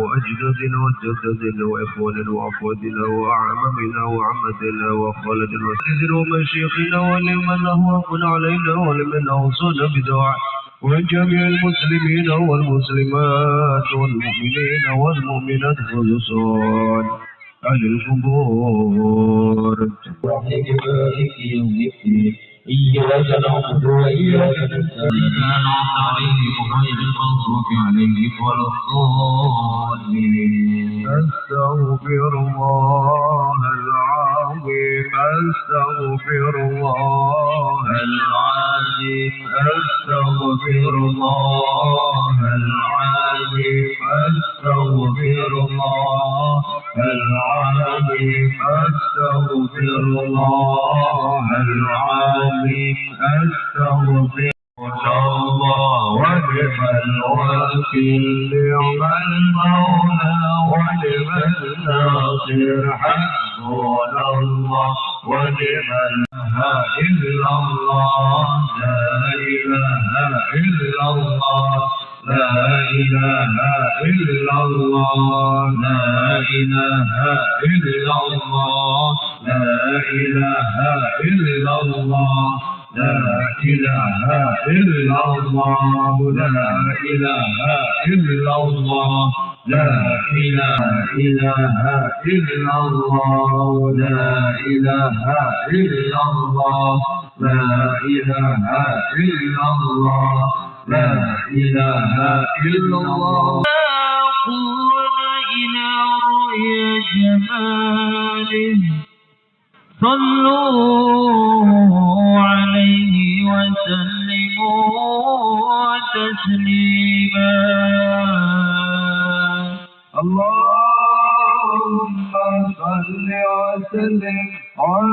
وأجدادنا وجدادنا وإخواننا وأخواتنا وأعمامنا وعماتنا وخالتنا وسيدنا ومشيخنا ولمن هو علينا ولمن أوصانا بدعاء وجميع المسلمين والمسلمات والمؤمنين والمؤمنات خصوصا أهل القبور. مالك يوم الدين إياك نعبد وإياك نستعين أنعمت عليهم غير المغضوب عليهم ولا الضالين. أستغفر الله العظيم أستغفر الله العظيم أستغفر الله العظيم أستغفر الله العظيم أستغفر الله العظيم أستغفر الله ونعم الوكيل نعم المولى ونعم الناصر حسبنا الله ونعم لا إلا الله لا إله إلا الله لا إله إلا الله لا إله إلا الله لا إله إلا الله لا إله إلا الله لا إله إلا الله لا إله إلا الله لا إله إلا الله لا إله إلا الله لا إله إلا الله. إلى رؤيا جماله صلوا عليه وسلموا تسليما. اللهم صل وسلم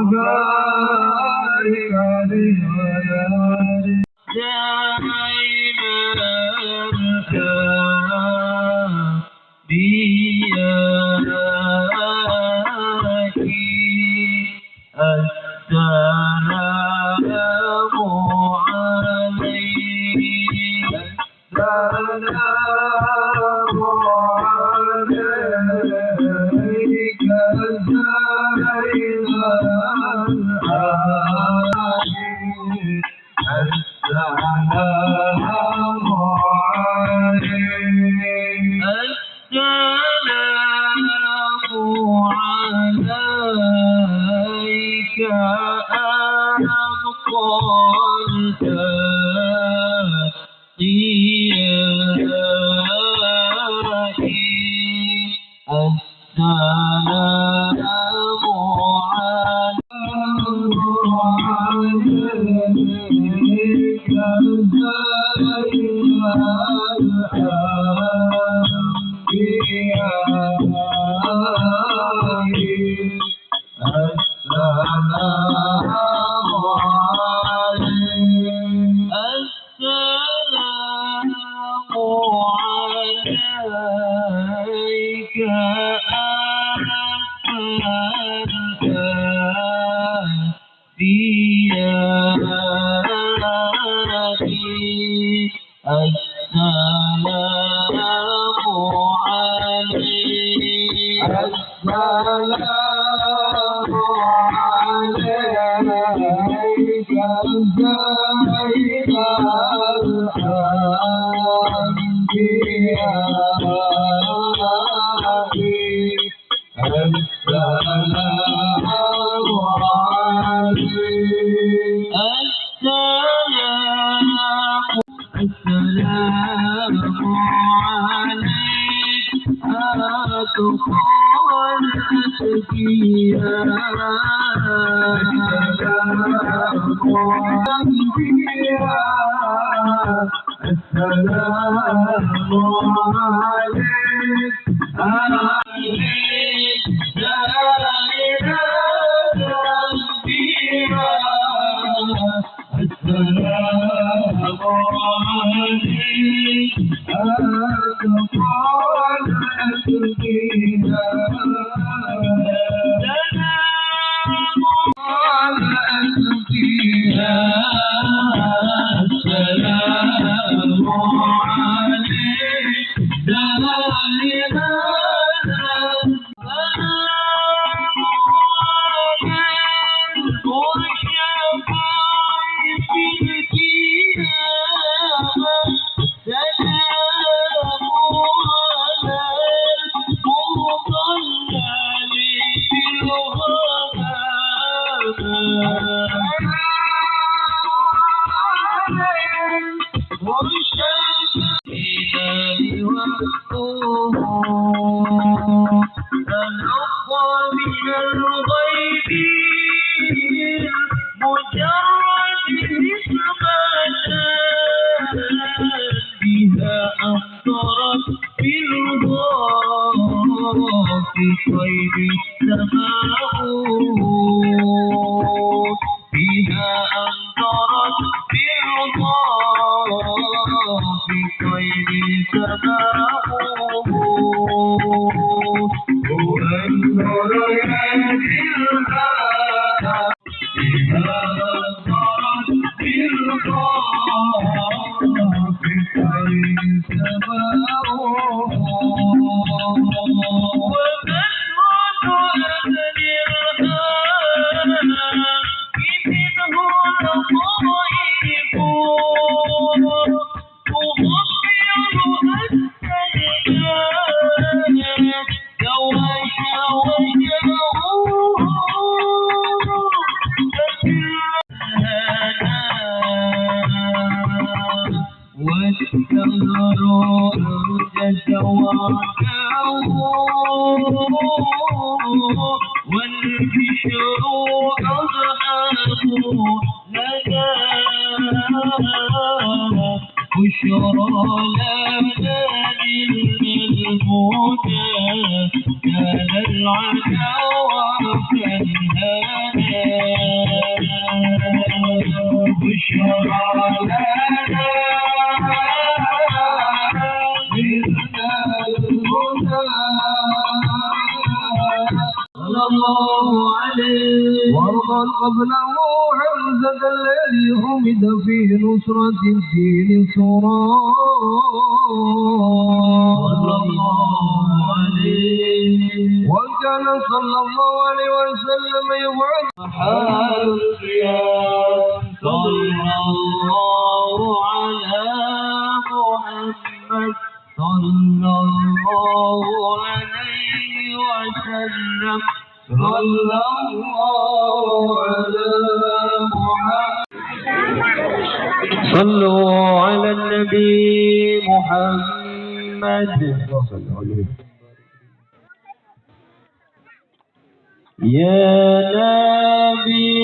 وبارك عليه وعلى آله السلام عليك السلام عليك أتقى الأتقياء السلام عليك عليك لا إله فيها السلام عليك أتقالت فيها قبله حمزة الذي حمد في نصرة الدين صلى الله عليه وكان صلى الله عليه وسلم يفعل حال القيام صلى الله على محمد صلى الله عليه وسلم صلى الله على محمد صلوا على النبي محمد يا نبي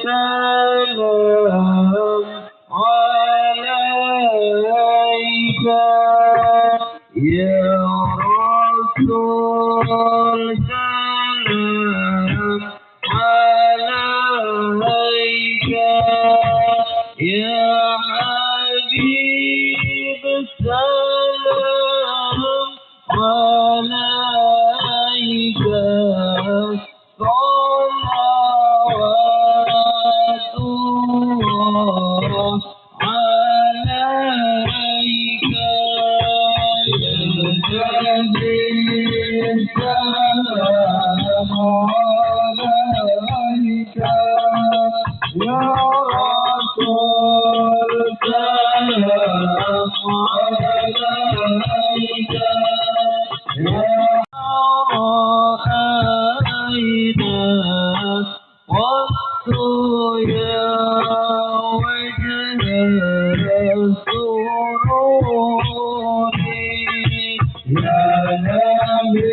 سلام عليك يا رسول سلام عليك يا حبيب سلام عليك صلوات الله عليك يا جليل سلام عليك يا رسول سلام عليك sururi ya Nabi.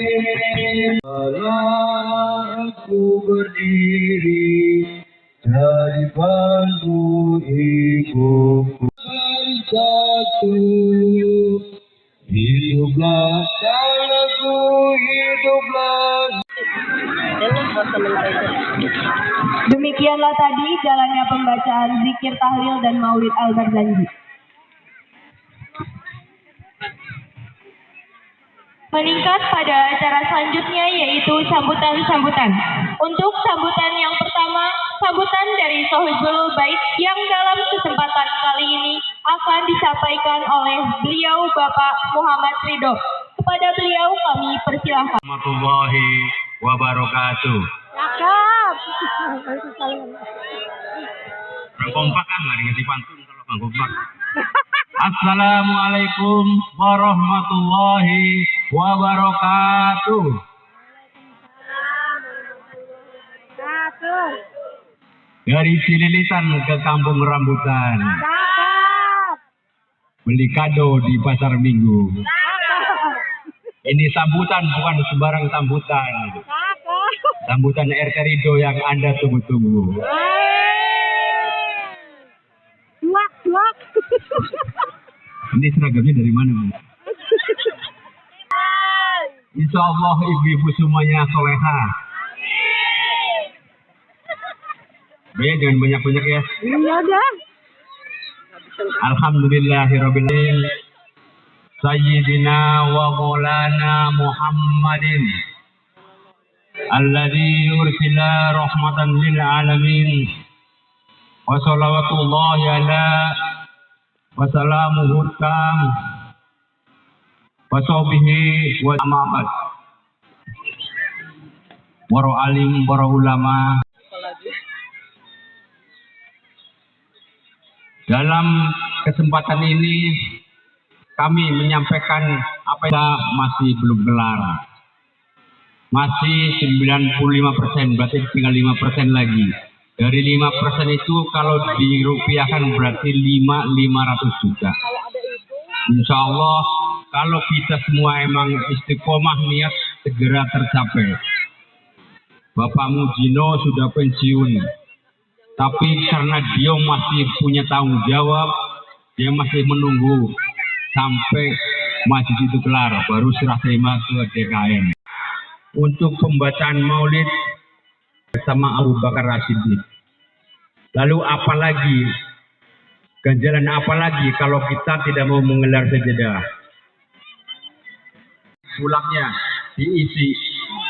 Aku berdiri dari bangku ibuku satu, hiduplah tanahku, hiduplah. Demikianlah tadi jalannya pembacaan zikir tahlil dan maulid al-Barzanji. Meningkat pada acara selanjutnya yaitu sambutan-sambutan. Untuk sambutan yang pertama, sambutan dari Sohibul Bait yang dalam kesempatan kali ini akan disampaikan oleh beliau Bapak Muhammad Ridho. Kepada beliau kami persilahkan. Warahmatullahi wabarakatuh. Cakep. Kompak kan nggak dikasih pantun kalau nggak kompak. Assalamualaikum warahmatullahi wabarakatuh. Dari Cililitan ke Kampung Rambutan, beli kado di pasar Minggu. Ini sambutan bukan sembarang sambutan. Sambutan RT Ridho yang Anda tunggu-tunggu. Ini seragamnya dari mana, Bu? Insya Allah ibu-ibu semuanya soleha. Ya, jangan banyak-banyak ya. Iya dah. Alhamdulillahirabbil alamin. Sayyidina wa maulana Muhammadin alladzi ursila rahmatan lil alamin. Wa shalawatullahi ala wa salamuhu tam wa sahbihi wa amabat. Para alim, para ulama. Dalam kesempatan ini kami menyampaikan apa yang masih belum kelar. Masih 95%, berarti tinggal 5% lagi. Dari 5% itu kalau dirupiahkan berarti 500 juta. Insya Allah kalau kita semua emang istiqomah niat segera tercapai. Bapak Mujino sudah pensiun, tapi karena dia masih punya tanggung jawab, dia masih menunggu sampai masjid itu kelar, baru serah terima ke DKM. Untuk pembacaan maulid bersama Abu Bakar Rasidin. Lalu apalagi, ganjalan apalagi kalau kita tidak mau menggelar sajadah. Pulangnya diisi,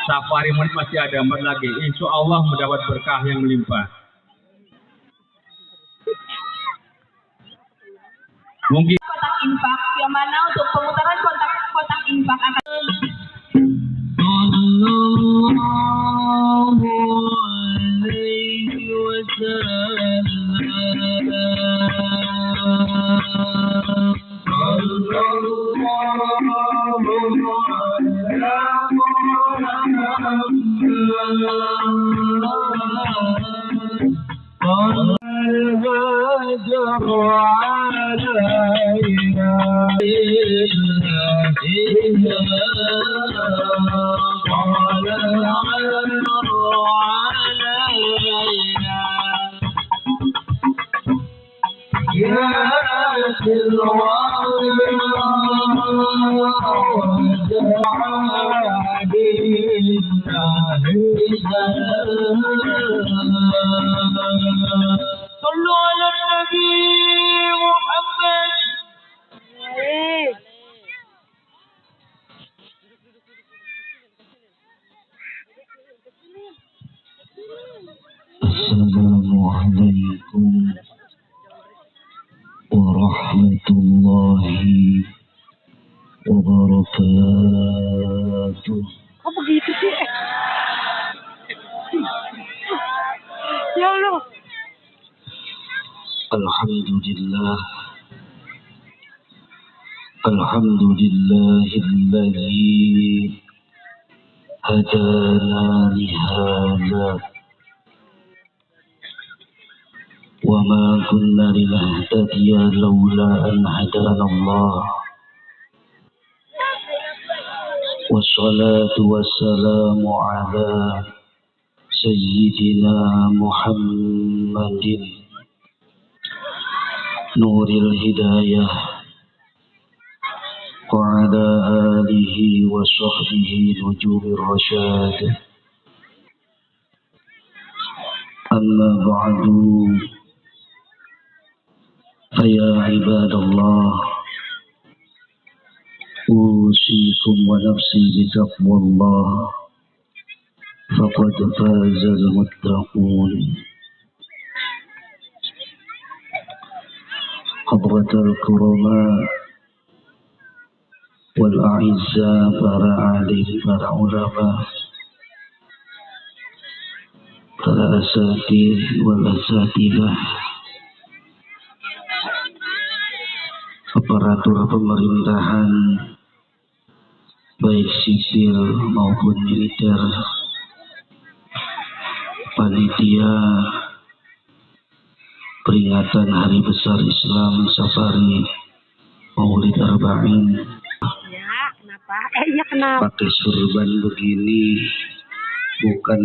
safari maulid masih ada 4 lagi. Insya Allah mendapat berkah yang melimpah. Mungkin Kotak infak yang mana untuk pemutaran kotak infak akan صلوا على النبي محمد. Assalamualaikum warahmatullahi wabarakatuh. Kok begitu sih? Ya Allah. Alhamdulillah. Alhamdulillahilladzi hadana lihada وما كنا لنهتدي لولا أن هدانا الله والصلاة والسلام على سيدنا محمد نور الهداية وعلى آله وصحبه نجوم الرشاد. أما بعد فيا عباد الله أوصيكم ونفسي بتقوى الله فقد فاز المتقون. حضرة الكرماء والأعزاء para alim, para ulama, para asatidz wal asatidah, aparatur pemerintahan baik sipil maupun militer, panitia peringatan Hari Besar Islam Safari Maulid Arba'in. Pakai surban begini bukan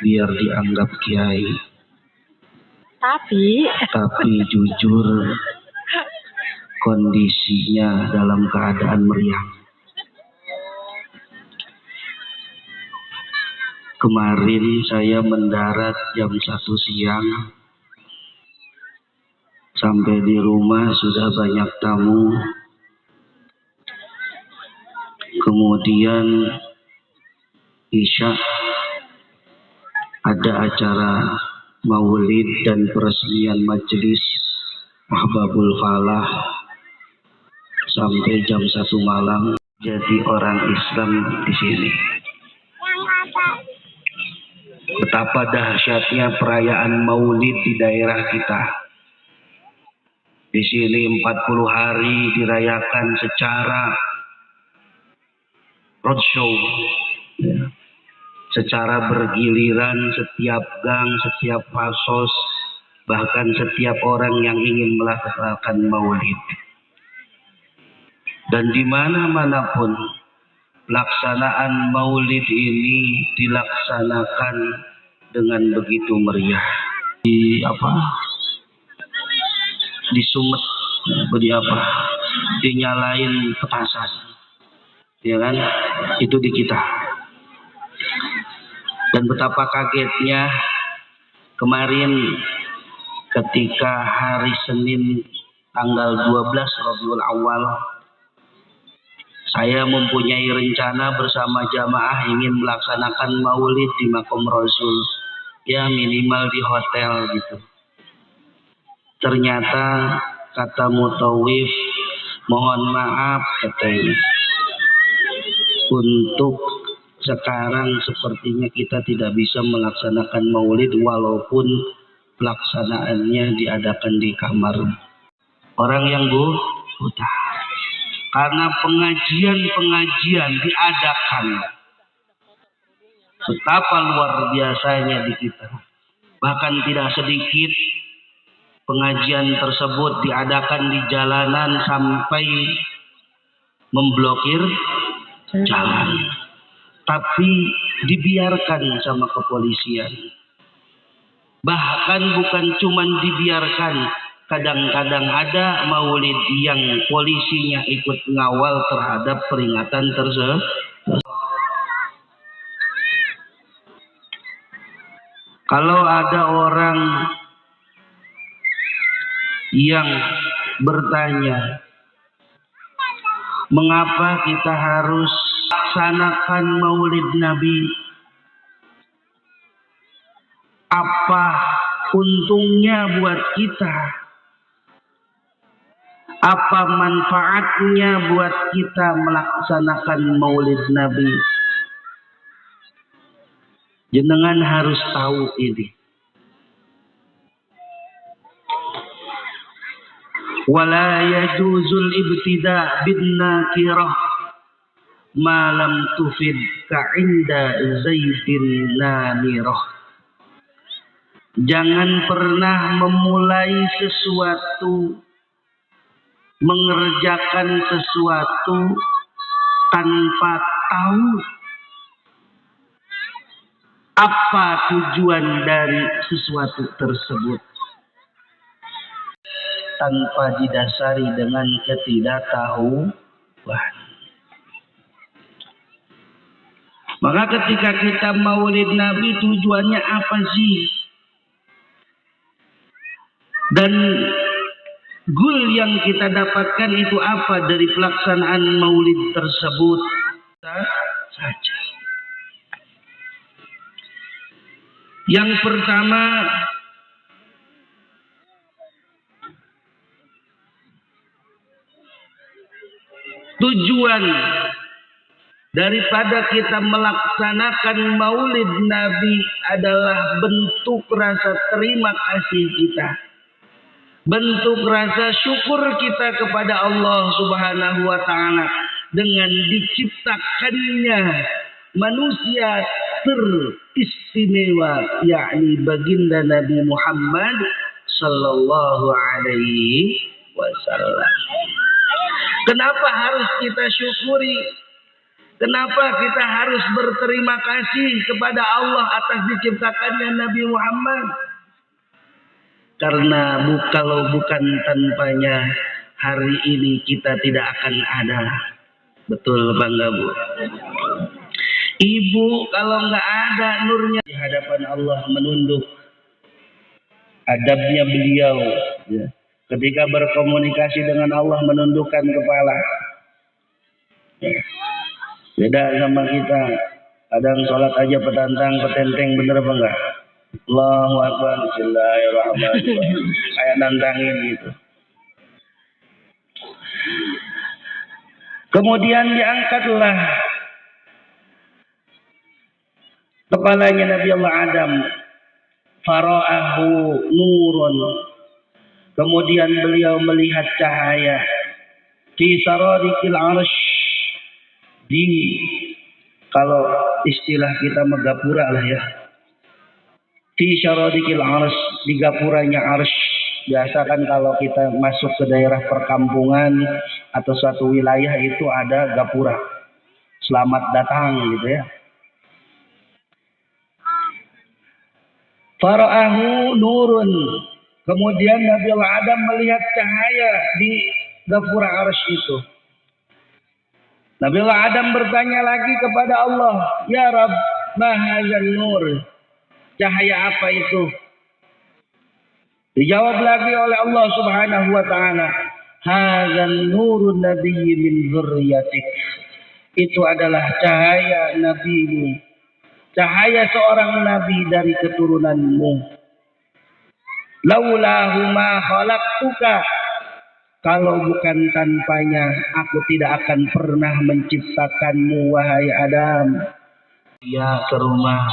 biar dianggap kiai, tapi jujur kondisinya dalam keadaan meriang. Kemarin saya mendarat jam 1 siang, sampai di rumah sudah banyak tamu. Kemudian Isya ada acara maulid dan peresmian majelis Mahbabul Falah sampai jam 1 malam. Jadi orang Islam di sini. Betapa dahsyatnya perayaan maulid di daerah kita. Di sini 40 hari dirayakan secara roadshow, ya, secara bergiliran, setiap gang, setiap fasos, bahkan setiap orang yang ingin melaksanakan maulid. Dan di mana-manapun pelaksanaan maulid ini dilaksanakan dengan begitu meriah. Di Sumet, dinyalain petasan, ya kan? Itu di kita. Dan betapa kagetnya kemarin ketika hari Senin tanggal 12 Rabiul Awal, saya mempunyai rencana bersama jamaah ingin melaksanakan maulid di Makom Rasul, ya minimal di hotel gitu. Ternyata kata mutawif, mohon maaf katanya, untuk sekarang sepertinya kita tidak bisa melaksanakan maulid walaupun pelaksanaannya diadakan di kamar orang yang buta. Karena pengajian diadakan, betapa luar biasanya di kita. Bahkan tidak sedikit pengajian tersebut diadakan di jalanan sampai memblokir jalan. Tapi dibiarkan sama kepolisian. Bahkan bukan cuma dibiarkan, kadang-kadang ada maulid yang polisinya ikut ngawal terhadap peringatan tersebut. Kalau ada orang yang bertanya, mengapa kita harus laksanakan maulid Nabi? Apa untungnya buat kita? Apa manfaatnya buat kita melaksanakan maulid Nabi? Jenengan harus tahu ini. Wala yajuzul ibtida' bin nakirah ma lam tufid ka'inda zaidin namirah. Jangan pernah memulai sesuatu, mengerjakan sesuatu tanpa tahu apa tujuan dari sesuatu tersebut, tanpa didasari dengan ketidaktahuan. Maka ketika kita maulid Nabi, tujuannya apa sih? Dan goal yang kita dapatkan itu apa dari pelaksanaan maulid tersebut? Saja. Yang pertama, tujuan daripada kita melaksanakan maulid Nabi adalah bentuk rasa terima kasih kita, bentuk rasa syukur kita kepada Allah Subhanahu wa Ta'ala dengan diciptakannya manusia teristimewa, yakni baginda Nabi Muhammad sallallahu alaihi wasallam. Kenapa harus kita syukuri? Kenapa kita harus berterima kasih kepada Allah atas diciptakannya Nabi Muhammad? Karena kalau bukan tanpanya hari ini kita tidak akan ada. Betul Bangga Bu? Ibu kalau nggak ada nurnya di hadapan Allah, menunduk adabnya beliau, ya. Ketika berkomunikasi dengan Allah menundukkan kepala, ya. Beda sama kita, kadang sholat aja petenteng bener apa enggak? Allahu Akbar, Bismillahirrahmanirrahim, kayak nantangin gitu. Kemudian diangkatlah kepalanya Nabi Allah Adam, fara'ahu nurun. Kemudian beliau melihat cahaya fi saradikil arsh, di, kalau istilah kita megapura lah ya, fi saradikil arsh, di gapuranya arsh. Biasa kan kalau kita masuk ke daerah perkampungan atau suatu wilayah itu ada gapura, selamat datang gitu ya. Fara'ahu nurun. Kemudian Nabi Allah Adam melihat cahaya di gapura arsy itu. Nabi Allah Adam bertanya lagi kepada Allah, ya Rabb, ma hadzal nur? Cahaya apa itu? Dijawab lagi oleh Allah Subhanahu wa Ta'ala, hadzal nurun nabiyyi min dzurriyyatik. Itu adalah cahaya nabimu, cahaya seorang nabi dari keturunanmu. Laulahu ma khalaqtuka, kalau bukan tanpanya aku tidak akan pernah menciptakanmu wahai Adam. Ya, ke rumah.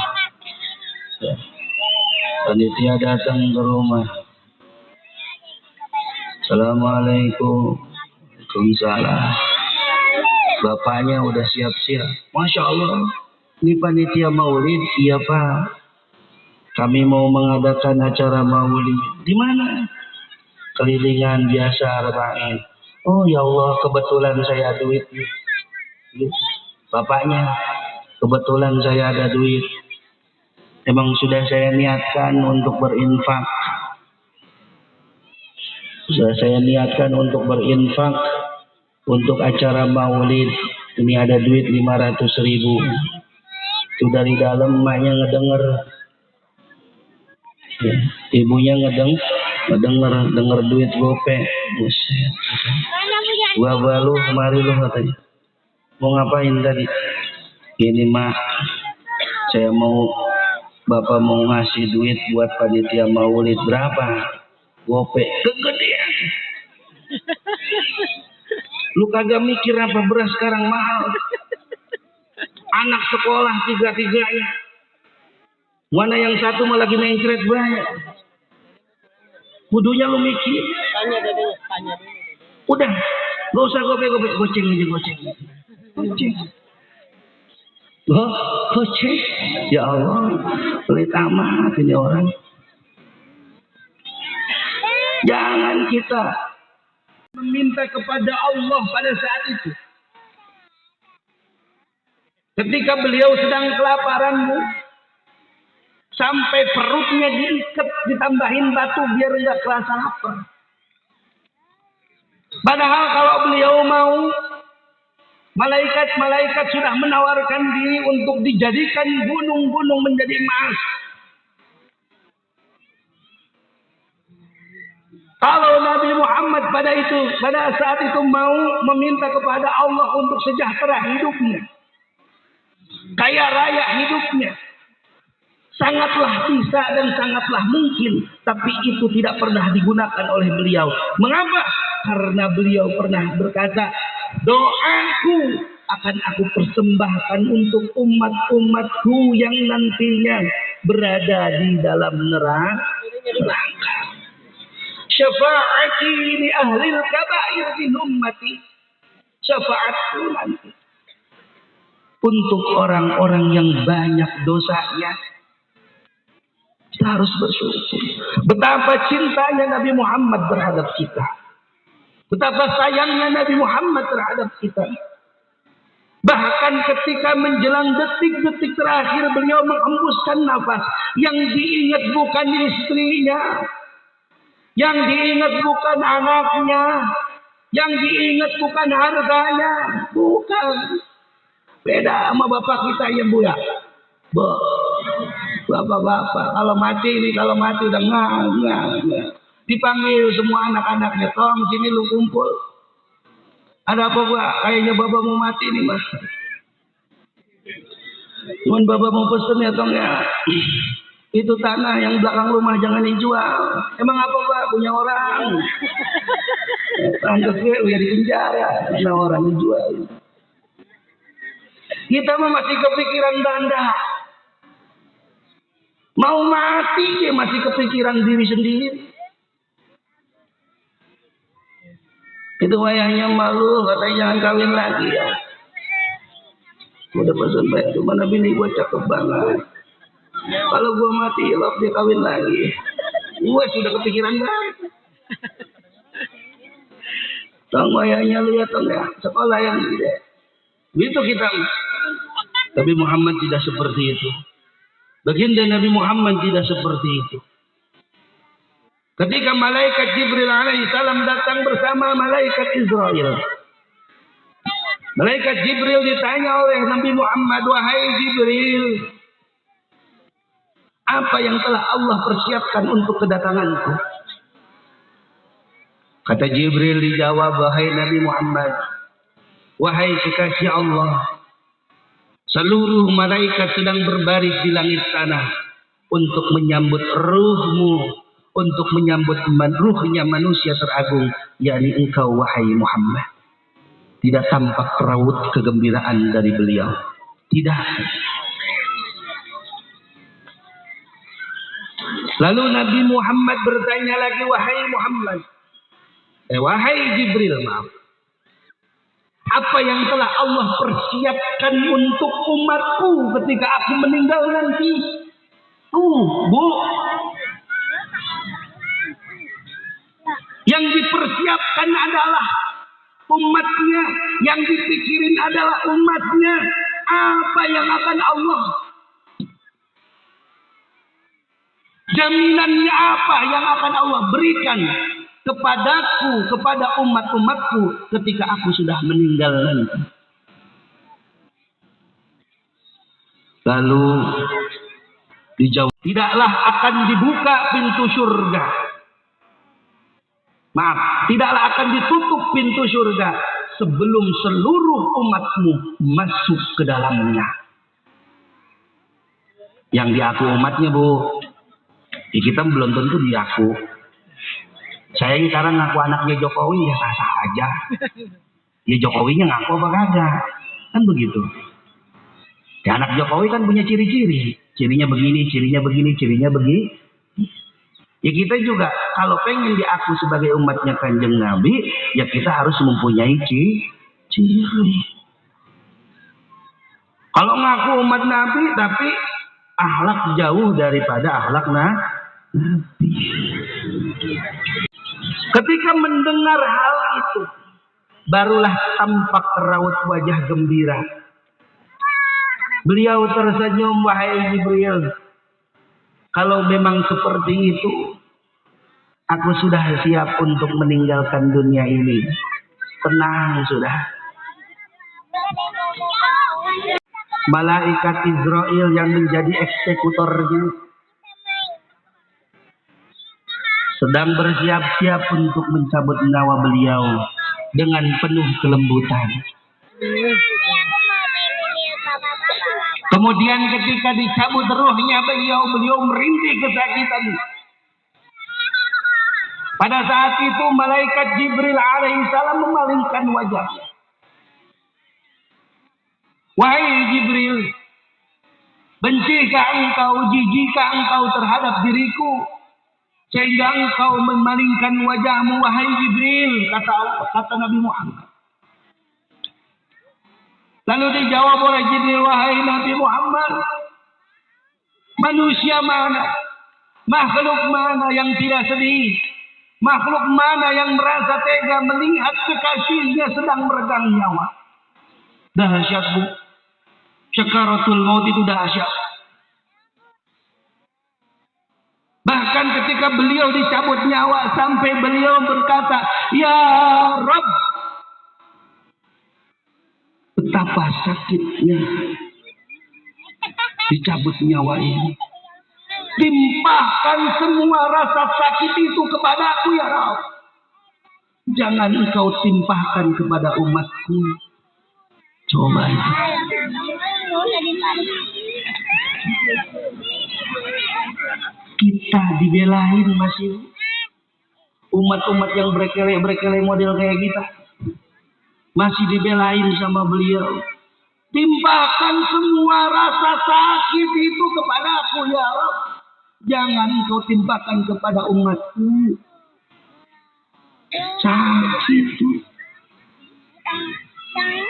Panitia datang ke rumah. Assalamualaikum. Waalaikumsalam. Bapaknya udah siap-siap. Masya Allah, ini panitia maulid. Iya Pak, kami mau mengadakan acara maulid. Di mana? Kelilingan biasa arba'in. Oh ya Allah, kebetulan saya ada duit. Bapaknya, kebetulan saya ada duit. Emang sudah saya niatkan untuk berinfak. Sudah saya niatkan untuk berinfak untuk acara maulid. Ini ada duit 500.000. Itu dari dalam emaknya ngedenger. Ya, ibunya ngedenger duit gope. Buset. Gua balu kemari lu katanya. Mau ngapain tadi? Ini mak, saya mau, Bapak mau ngasih duit buat panitia maulid. Berapa? Gope. Kegedean. Lu kagak mikir apa beras sekarang mahal? Anak sekolah tiga-tiganya. Mana yang satu malah lagi mencret banyak. Kudunya lu mikir. Tanya dulu. Udah, gak usah gope-gope, goceng aja, goceng. Loh, goceng? Ya Allah, pelit amat ini orang. Jangan kita meminta kepada Allah pada saat itu. Ketika beliau sedang kelaparan, Bu, sampai perutnya diikat, ditambahin batu biar nggak kerasa lapar. Padahal kalau beliau mau, malaikat-malaikat sudah menawarkan diri untuk dijadikan gunung-gunung menjadi emas. Kalau Nabi Muhammad pada saat itu mau meminta kepada Allah untuk sejahtera hidupnya, kaya raya hidupnya, sangatlah bisa dan sangatlah mungkin. Tapi itu tidak pernah digunakan oleh beliau. Mengapa? Karena beliau pernah berkata, doaku akan aku persembahkan untuk umat-umatku yang nantinya berada di dalam neraka. Syafaati li ahli al-kabair min ummati. Syafaatku nanti untuk orang-orang yang banyak dosanya. Kita harus bersyukur. Betapa cintanya Nabi Muhammad terhadap kita. Betapa sayangnya Nabi Muhammad terhadap kita. Bahkan ketika menjelang detik-detik terakhir beliau menghembuskan nafas, yang diingat bukan istrinya, yang diingat bukan anaknya, yang diingat bukan harganya, bukan. Beda sama bapak kita ya, Bu ya. Bapak-bapak kalau mati udah nggak. Dipanggil semua anak-anaknya, tolong sini lu kumpul. Ada apa, Pak? Kayaknya bapak mau mati nih, Mas. Cuman bapak mau pesen ya, tong ya. Itu tanah yang belakang rumah jangan dijual. Emang apa, Pak? Punya orang. Pantas gue udah di penjara karena orang dijual. Kita masih kepikiran ganda. Mau mati dia masih kepikiran diri sendiri. Itu wayahnya malu, katanya jangan kawin lagi ya. Udah pesan baik, mana bini gue cakep banget. Kalau gue mati, lop dia kawin lagi. Gue sudah kepikiran banget. Tong wayahnya lihat tong ya, sekolah yang gede. Begitu kita. Tapi Muhammad tidak seperti itu. Baginda Nabi Muhammad tidak seperti itu. Ketika malaikat Jibril alaihissalam datang bersama malaikat Israel, malaikat Jibril ditanya oleh Nabi Muhammad, wahai Jibril, apa yang telah Allah persiapkan untuk kedatanganku? Kata Jibril dijawab, wahai Nabi Muhammad, wahai kekasih Allah, seluruh malaikat sedang berbaris di langit sana untuk menyambut ruhmu, untuk menyambut ruhnya manusia teragung, yakni engkau wahai Muhammad. Tidak tampak raut kegembiraan dari beliau. Tidak. Lalu Nabi Muhammad bertanya lagi, wahai Muhammad, wahai Jibril, maaf. Apa yang telah Allah persiapkan untuk umatku ketika aku meninggal nanti? Bu. Yang dipersiapkan adalah umatnya, yang dipikirin adalah umatnya. Apa yang akan Allah? Jaminannya apa yang akan Allah berikan kepadaku, kepada umat-umatku ketika aku sudah meninggal nanti? Lalu dijawab, tidaklah akan dibuka pintu surga. Maaf, tidaklah akan ditutup pintu surga sebelum seluruh umatmu masuk ke dalamnya. Yang diaku umatnya, Bu, ya kita belum tentu diaku. Saya ini sekarang ngaku anaknya Jokowi ya sah-sah aja. Ya Jokowinya ngaku apa kagak? Kan begitu. Ya anak Jokowi kan punya ciri-ciri. Cirinya begini, cirinya begini, cirinya begini. Ya kita juga kalau pengen diaku sebagai umatnya Kanjeng Nabi, ya kita harus mempunyai ciri. Kalau ngaku umat Nabi tapi akhlak jauh daripada akhlak Nabi. Ketika mendengar hal itu, barulah tampak raut wajah gembira. Beliau tersenyum, wahai Jibril, kalau memang seperti itu, aku sudah siap untuk meninggalkan dunia ini. Tenang sudah. Malaikat Israel yang menjadi eksekutornya sedang bersiap-siap untuk mencabut nyawa beliau dengan penuh kelembutan. Kemudian ketika dicabut rohnya beliau merintih kesakitan. Pada saat itu malaikat Jibril alaihissalam memalingkan wajahnya. Wahai Jibril, bencikah engkau, jijikah engkau terhadap diriku, sehingga engkau memalingkan wajahmu, wahai Jibril, kata Nabi Muhammad. Lalu dijawab oleh Jibril, wahai Nabi Muhammad, manusia mana, makhluk mana yang tidak sedih, makhluk mana yang merasa tega melihat kekasihnya sedang meregang nyawa. Dahsyat, Bu. Sakaratul maut itu dahsyat. Bahkan ketika beliau dicabut nyawa, sampai beliau berkata, ya Rabb, betapa sakitnya dicabut nyawa ini. Timpahkan semua rasa sakit itu kepadaku, ya Rabb. Jangan engkau timpahkan kepada umatku. Coba itu. Kita dibelain masih. Umat-umat yang berkele-berkele model kayak kita masih dibelain sama beliau. Timpahkan semua rasa sakit itu kepada aku, ya Rabb. Jangan kau timpahkan kepada umatku. Sakit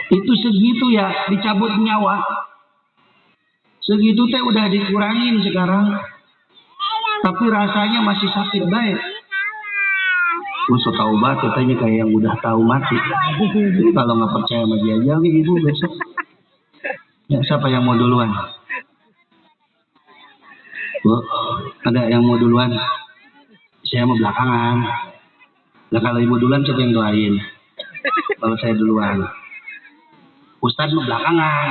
itu segitu ya, dicabut nyawa. Segitu teh udah dikurangin sekarang. Tapi rasanya masih sakit baik. Usah tahu banget katanya kayak yang udah tahu mati. Jadi kalau nggak percaya sama dia aja, ibu besok. Ya, siapa yang mau duluan? Bu, ada yang mau duluan? Saya mau belakangan. Nah kalau ibu duluan siapa yang doain? Kalau saya duluan. Ustadz mau belakangan.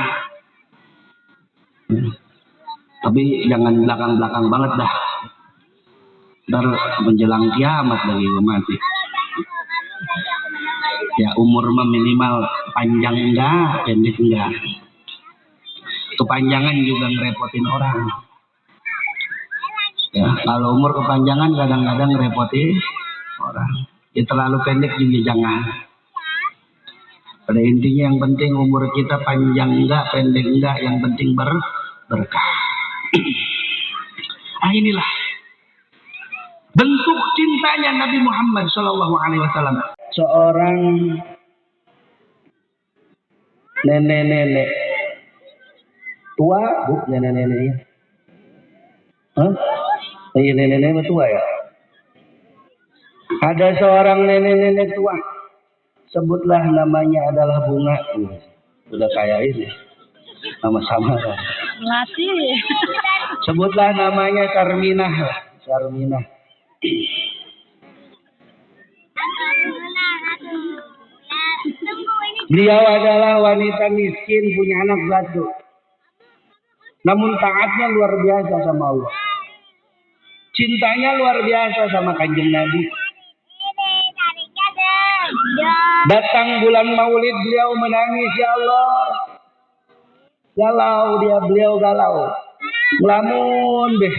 Tapi jangan belakang-belakang banget dah. Ntar menjelang kiamat lagi gue mati. Ya umur minimal panjang enggak, pendek enggak. Kepanjangan juga ngerepotin orang. Ya kalau umur kepanjangan kadang-kadang ngerepotin orang. Ya terlalu pendek juga jangan. Pada intinya yang penting umur kita panjang enggak, pendek enggak, yang penting berkah. Inilah bentuk cintanya Nabi Muhammad SAW. Seorang nenek-nenek tua, bu, nenek-neneknya. Hah? Iya, nenek-nenek tua ya. Ada seorang nenek-nenek tua. Sebutlah namanya adalah Bunga. Sudah kayak ini. Sama-sama kan. Ngasih. Sebutlah namanya Sarminah. Sarminah. Beliau adalah wanita miskin, punya anak batu. Namun taatnya luar biasa sama Allah. Cintanya luar biasa sama Kanjeng Nabi. Datang bulan Maulid beliau menangis, ya Allah. Galau beliau galau. Ngelamun deh.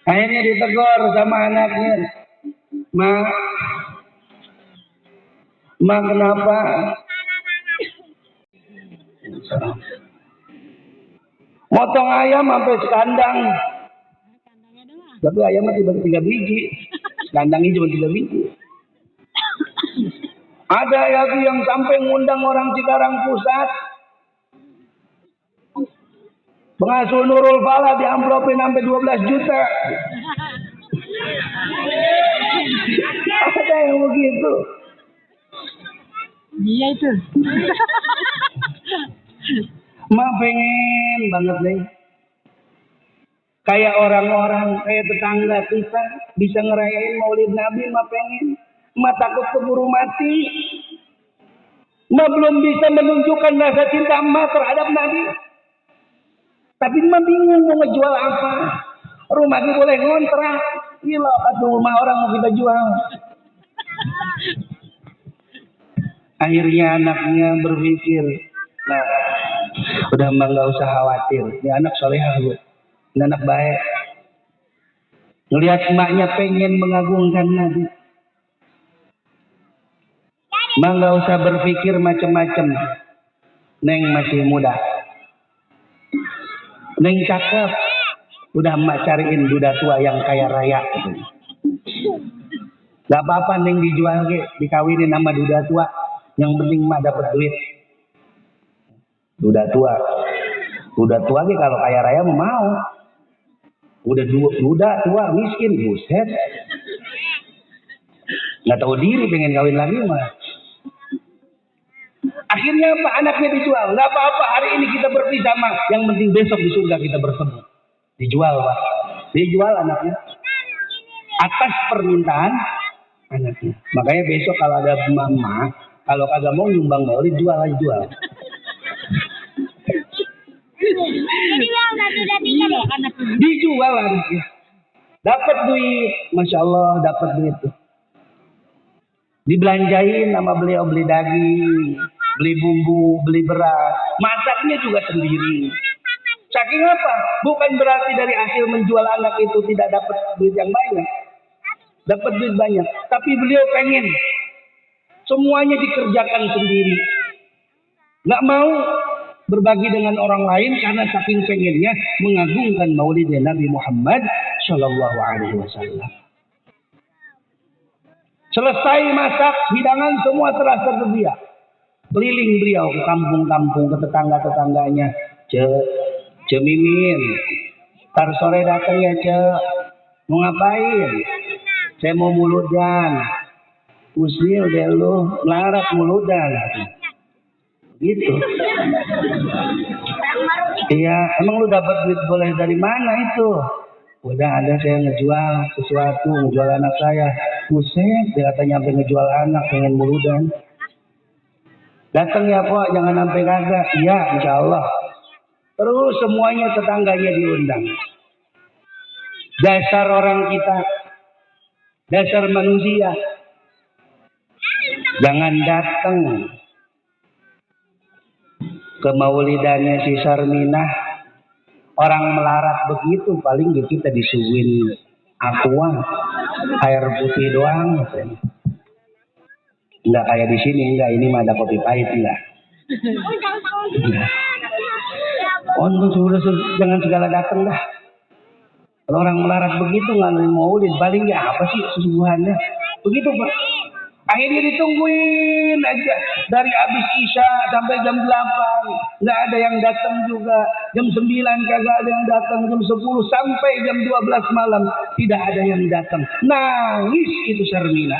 Akhirnya ditegur sama anaknya. Ma kenapa? Motong ayam sampai sekandang. Tapi ayamnya cuma 3 biji. Sekandangnya cuma 3 biji. Ada lagi yang sampai ngundang orang Cikarang Pusat. Pengasuh Nurul Falah diamplopin sampai 12 juta. ada yang begitu. Iya itu. Ma pengen banget nih. Kayak orang-orang, kayak tetangga kita bisa ngerayain Maulid Nabi, ma pengen. Ma takut keburu mati. Ma belum bisa menunjukkan rasa cinta ma terhadap Nabi. Tapi ma bingung mau ngejual apa. Rumahnya boleh ngontrak. Gila, satu rumah orang mau kita jual. Akhirnya anaknya berpikir, nah, udah mah nggak usah khawatir. Ini anak solehah, Bu. Ini anak baik. Ngelihat emaknya pengen mengagungkan Nabi. Ma nggak usah berpikir macam-macam. Neng masih muda. Neng cakep. Udah emak cariin duda tua yang kaya raya. Gak apa-apa neng dijual ke, dikawinin sama duda tua. Yang penting emak dapat duit. Duda tua ke kalau kaya raya mau. Udah duda tua miskin, buset. Nggak tahu diri pengen kawin lagi mah. Akhirnya apa? Anaknya dijual. Nggak apa-apa, hari ini kita berpisah mah. Yang penting besok di surga kita bertemu. Dijual, Pak. Dijual anaknya. Atas permintaan anaknya. Makanya besok kalau ada mama, kalau kagak mau nyumbang maulid, jual aja jual. Dijual anaknya. Dapat duit, masya Allah dapat duit tuh. Dibelanjain sama beliau, beli daging, beli bumbu, beli beras, masaknya juga sendiri. Saking apa? Bukan berarti dari hasil menjual anak itu tidak dapat duit yang banyak. Dapat duit banyak. Tapi beliau pengen semuanya dikerjakan sendiri. Nggak mau berbagi dengan orang lain karena saking pengennya mengagungkan maulid Nabi Muhammad Shallallahu Alaihi Wasallam. Selesai masak, hidangan semua telah tersedia. Keliling beliau ke kampung-kampung, ke tetangga-tetangganya. Ce Mimin, ntar sore datang ya Ce. Mau ngapain? Saya mau muludan. Usil deh lu, larat muludan. Gitu. Iya, emang lu dapat duit boleh dari mana itu? Udah ada saya ngejual sesuatu, ngejual anak saya. Buset, dia katanya sampai ngejual anak, pengen muludan. Datang ya Pak, jangan sampai kagak. Iya, insya Allah. Terus semuanya tetangganya diundang. Dasar orang kita, dasar manusia. Jangan datang ke maulidannya si Sarminah. Orang melarat begitu, paling kita disuguhin aqua, air putih doang. Enggak kayak di sini, enggak. Ini mah ada kopi pahit, enggak. Jangan segala datang dah. Kalau orang melarat begitu nggak maulid, paling ya apa sih suguhannya? Begitu Pak. Akhirnya ditungguin aja dari habis Isya sampai jam 8. Nggak ada yang datang juga. Jam 9 kagak ada yang datang. Jam 10 sampai jam 12 malam tidak ada yang datang. Nangis itu Sarmina.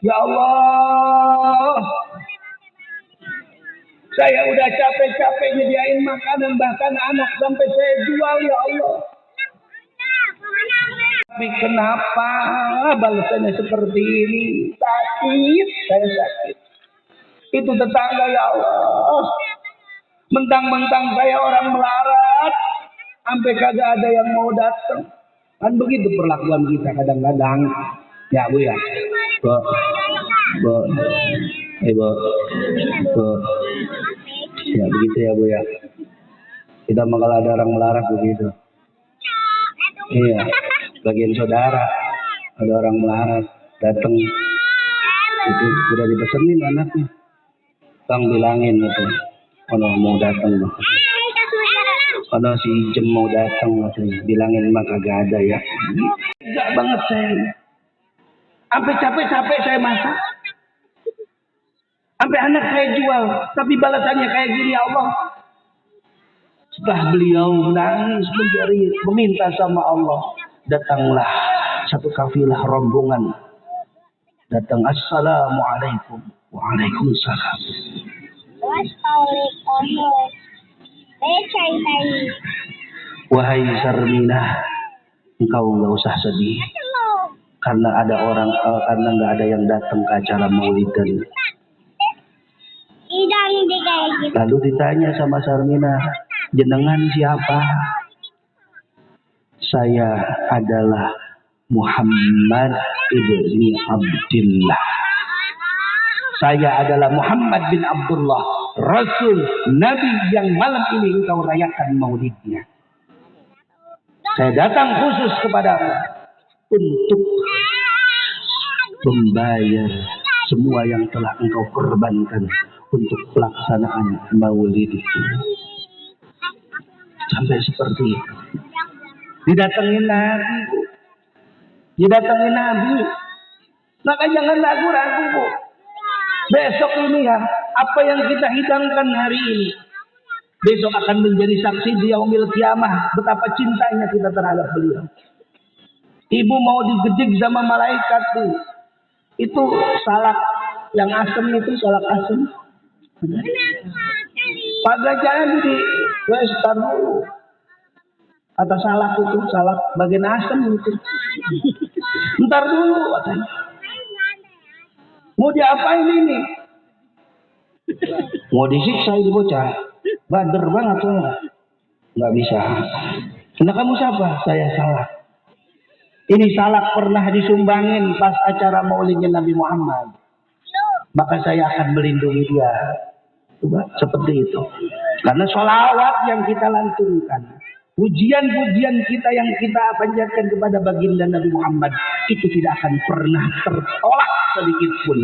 Ya Allah, saya udah capek-capek nyediain makanan, bahkan anak sampai saya jual ya Allah. Tapi kenapa balasannya seperti ini? Sakit, saya sakit. Itu tetangga ya Allah. Mentang-mentang saya orang melarat, sampai kagak ada yang mau datang. Kan begitu perlakuan kita kadang-kadang. Ya Bu ya. Bu. Ya begitu ya Bu ya. Kita mah kalau ada orang melarat begitu. Iya. Bagian saudara ada orang melarat datang, itu udah dipesenin anaknya, Bang bilangin gitu, kalau mau datang, kalau si Ijem mau datang, bilangin mah kagak ada ya. Enggak banget saya, sampai capek-capek saya masak, sampai anak saya jual, tapi balasannya kayak gini ya Allah. Setelah beliau menangis meminta sama Allah, datanglah satu kafilah rombongan Datang, assalamualaikum. Waalaikumsalam. Wahai Sarminah, engkau nggak usah sedih karena karena nggak ada yang datang ke acara maulidan. Lalu ditanya sama Sarminah, jenengan siapa? Saya adalah Muhammad ibni Abdullah. Saya adalah Muhammad bin Abdullah, Rasul Nabi yang malam ini engkau rayakan maulidnya. Saya datang khusus kepadamu untuk membayar semua yang telah engkau korbankan untuk pelaksanaan maulid itu. Sampai seperti itu. Didatengin Nabi, Bu. Didatengin Nabi. Maka jangan ragu-ragu, Bu. Besok ini ya, apa yang kita hidangkan hari ini, besok akan menjadi saksi di yaumil kiamah betapa cintanya kita terhadap beliau. Ibu mau digedik sama malaikat tuh. Itu salak yang asem itu, salak asem. Pada jangan di Westar dulu. Kata salak itu, salak bagian asem itu. Ntar dulu katanya. Mau diapain ini? Mau disiksa ini bocah. Bader banget tuh. Nggak bisa. Karena kamu siapa? Saya Salak. Ini Salak pernah disumbangin pas acara maulidnya Nabi Muhammad. Maka saya akan melindungi dia. Coba seperti itu. Karena sholawat yang kita lantunkan, pujian-pujian kita yang kita panjatkan kepada baginda Nabi Muhammad, itu tidak akan pernah tertolak sedikit pun.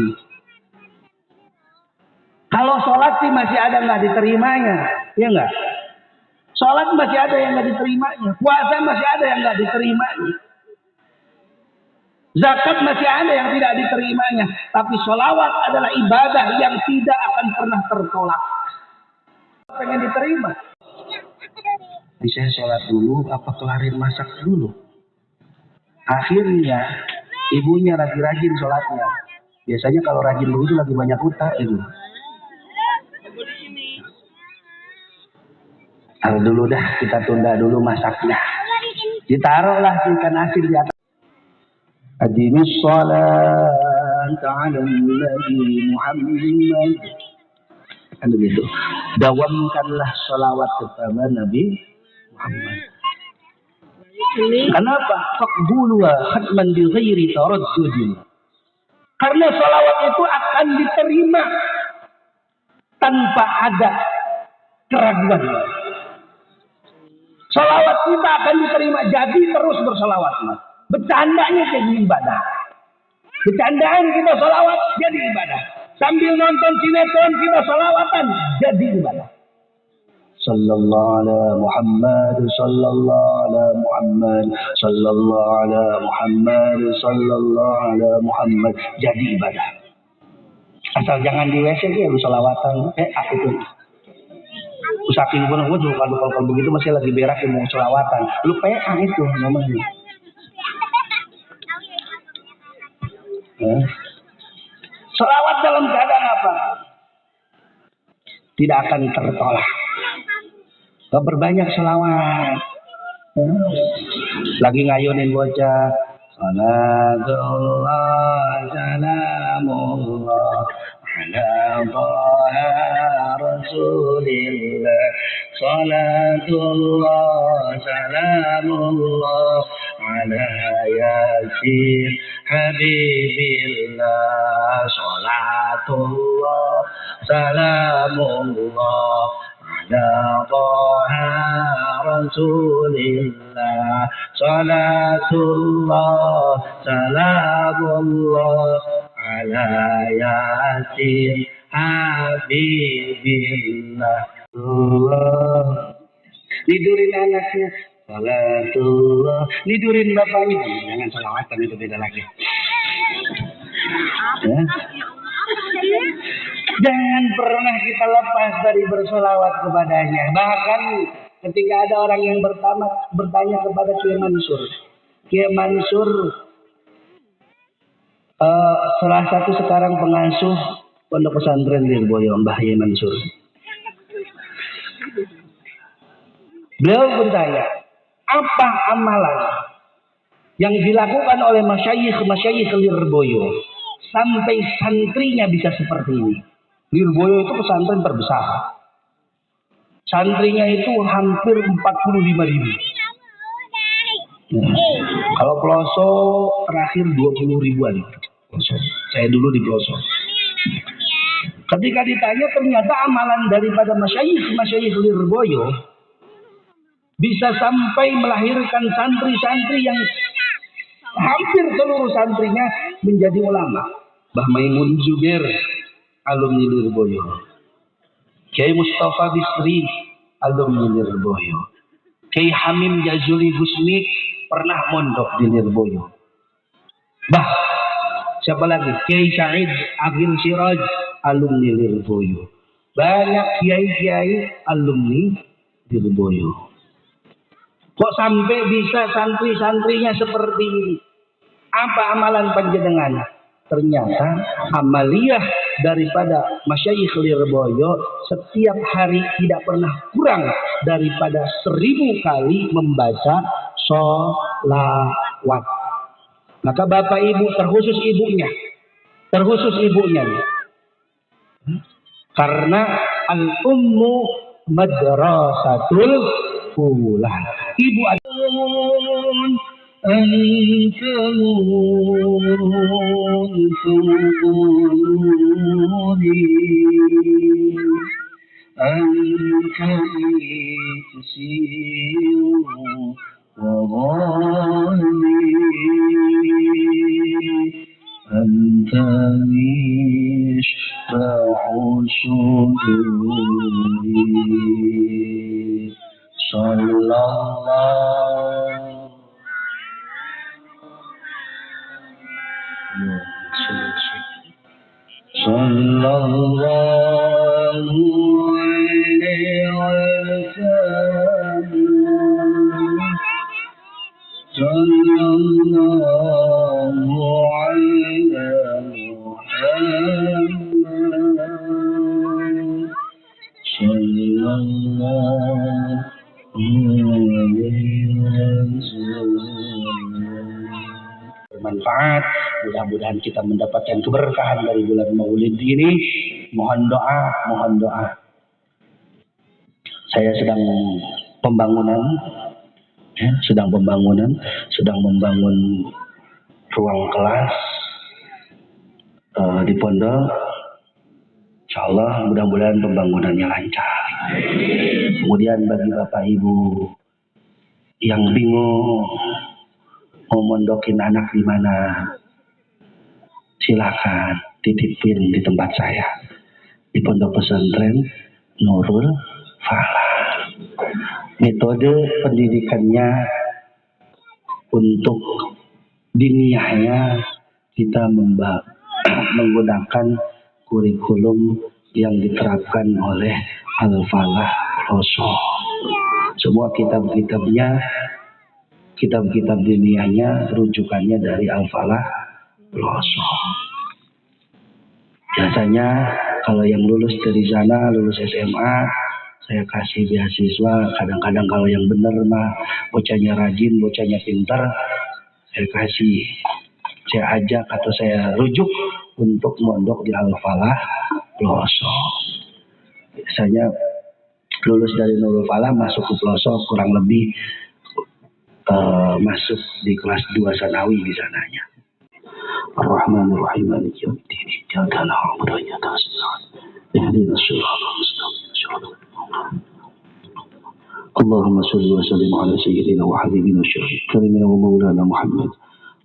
Kalau sholat sih masih ada nggak diterimanya, ya nggak? Sholat masih ada yang nggak diterimanya, puasa masih ada yang nggak diterimanya, zakat masih ada yang tidak diterimanya. Tapi sholawat adalah ibadah yang tidak akan pernah tertolak. Pengen diterima. Bisa sholat dulu, apa kelarin masak dulu. Akhirnya ibunya rajin-rajin sholatnya. Biasanya kalau rajin dulu itu lagi banyak utang itu. Taruh dulu dah, kita tunda dulu masaknya. Ditaruhlah ikan asin di atas. Adimis sholat ala Nabi Muhammad. Kan begitu. Dawamkanlah sholawat kepada Nabi Muhammad. Kenapa? Faqbuluha khatman bi ghairi taraddud. Karena sholawat itu akan diterima tanpa ada keraguan. Sholawat kita akan diterima, jadi terus bersolawat. Bercandanya jadi ibadah. Bercandaan kita sholawat jadi ibadah. Sambil nonton sinetron kita sholawatan jadi ibadah. Sallallahu ala Muhammad, sallallahu ala Muhammad, sallallahu ala Muhammad, sallallahu ala Muhammad, jadi ibadah. Asal jangan di WC ya lu sholawatan. Itu. Saking pun gue kalau begitu masih lagi berak mau sholawatan. Lu PA itu namanya. Sholawat dalam keadaan apa? Tidak akan tertolak. Berbanyak sholawat. Lagi ngayunin bocah. Salatullah salamullah ala Taha Rasulillah. Salatullah salamullah ala Yasin Habibillah. Salatullah salamullah ala Taha Rasulillah. Salatullah salamullah ala Yasin Habibillah. Tidurin anaknya. Salatullah. Tidurin bapak ibu. Jangan salawatan, itu beda lagi. Ya. Jangan pernah kita lepas dari bersolawat kepadanya. Bahkan ketika ada orang yang bertanya kepada Kiai Mansur, Kiai Mansur, Salah satu sekarang pengasuh pondok pesantren Lirboyo, Mbah Yai Mansur. Beliau bertanya, apa amalan yang dilakukan oleh masyayikh Lirboyo sampai santrinya bisa seperti ini? Lirboyo itu pesantren terbesar. Santrinya itu hampir 45.000. Kalau pelosok terakhir 20.000-an. Saya dulu di pelosok. Ketika ditanya, ternyata amalan daripada masyayikh Lirboyo bisa sampai melahirkan santri-santri yang hampir seluruh santrinya menjadi ulama. Mbah Maimun Zubair, alumni Lirboyo. Kiai Mustafa Bisri, alumni Lirboyo. Kiai Hamim Jazuli Gusmi pernah mondok di Lirboyo. Siapa lagi? Kiai Said Agil Siraj, alumni Lirboyo. Banyak kiai-kiai alumni Lirboyo. Kok sampai bisa santri-santrinya seperti ini? Apa amalan panjenengan? Ternyata amaliyah daripada masyayikh Lirboyo setiap hari tidak pernah kurang daripada 1000 kali membaca sholawat. Maka bapak ibu, terkhusus ibunya, karena al-ummu madrasatul ula. Ibu أنت مشبع صدوري صلى الله عليه وسلم صلى الله على محمد صلى الله عليه وسلم. Bermanfaat, mudah-mudahan kita mendapatkan keberkahan dari bulan Maulid ini. Mohon doa. Saya sedang membangun ruang kelas di pondok. Insyaallah mudah-mudahan pembangunannya lancar. Kemudian bagi bapak ibu yang bingung mau mondokin anak di mana, silakan titipin di tempat saya di pondok pesantren Nurul Falah. Metode pendidikannya untuk diniyahnya kita menggunakan kurikulum yang diterapkan oleh Al-Falah Rosso. Semua kitab-kitab diniyahnya rujukannya dari Al-Falah Rosso. Biasanya kalau yang lulus dari sana, lulus SMA, saya kasih beasiswa. Kadang-kadang kalau yang benar mah bocahnya rajin, bocahnya pintar, saya ajak atau saya rujuk untuk mondok di Al-Falah Pelosok. Biasanya lulus dari Nurul Falah masuk ke Pelosok kurang lebih masuk di kelas 2 sanawi di sananya. Ar-Rahmanir Rahim Maliki Yaumiddin. Iyyaka na'budu wa iyyaka nasta'in. Ihdinas siratal mustaqim. اللهم صل وسلم على سيدنا وحبيبنا وشفيعنا ومولانا محمد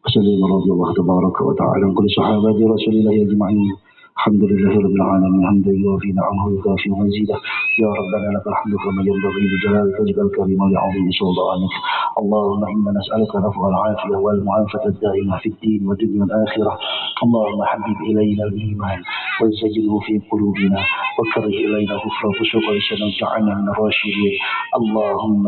وسلم رضي الله تبارك وتعالى عن كل صحابة رسول الله أجمعين. الحمد لله رب العالمين حمدا يوافي نعمه ويكافئ مزيده. يا ربنا لك الحمد كما ينبغي لجلال وجهك الكريم ولعظيم سلطانك. اللهم إنا نسألك العفو والعافية والمعافاة الدائمة في الدين والدنيا والآخرة. اللهم حبب إلينا الإيمان وزينه في قلوبنا وكره إلينا الكفر والفسوق والعصيان واجعلنا من الراشدين. اللهم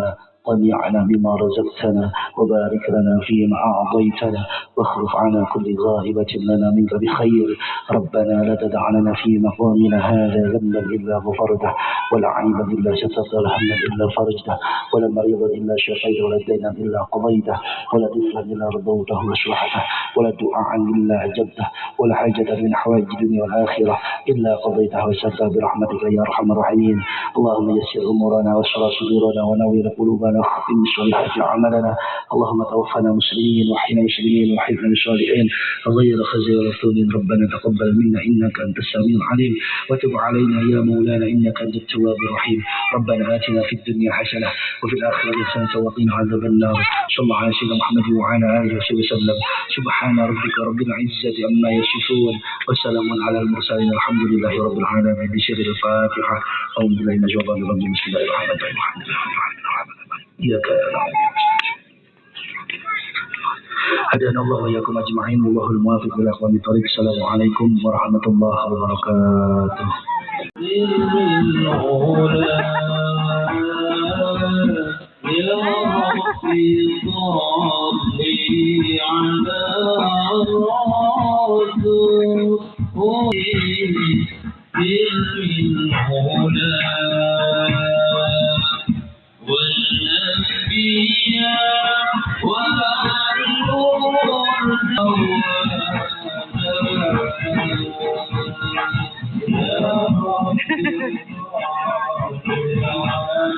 وانعنا بما رزقتنا وبارك لنا فيما أعطيتنا واخلف عنا كل غائبة لنا منك بخير. ربنا لا تدع لنا في مقامنا هذا ذنبا إلا غفرته ولا عيبا إلا سترته ولا هما إلا فرجته ولا مريضا إلا شفيته ولا دينا إلا قضيته ولا طفلا إلا رضوته واشرحته ولا دعاء إلا أجبته ولا حاجة من حوائج الدنيا والآخرة إلا قضيتها ويسرتها برحمتك يا أرحم الراحمين. اللهم يسر أمورنا واشرح صدورنا ونوّر قلوبنا واختم بصالحات أعمالنا. اللهم توفنا مسلمين وحينا مسلمين وحينا صالحين غير خزي ولا مفتون. ربنا تقبل منا إنك أنت السميع العليم وتب علينا يا مولانا إنك أنت التواب الرحيم. ربنا آتنا في الدنيا حسنة وفي الآخرة حسنة وقنا عذاب النار. صلى الله على سيدنا محمد وعلى آله وصحبه وسلم. سبحان ربك رب العزة عما يصفون وسلام على المرسلين الحمد لله رب العالمين. بسر الفاتحة. أعوذ بالله من الشيطان الرجيم. بسم الله الرحمن الرحيم. الحمد لله رب العالمين. إياك نعبد هدانا الله وإياكم أجمعين والله الموافق لأقوام الطريق. السلام عليكم ورحمة الله وبركاته.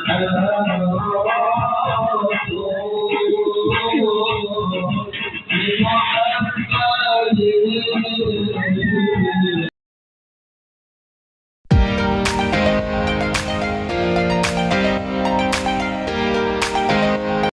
Yeah.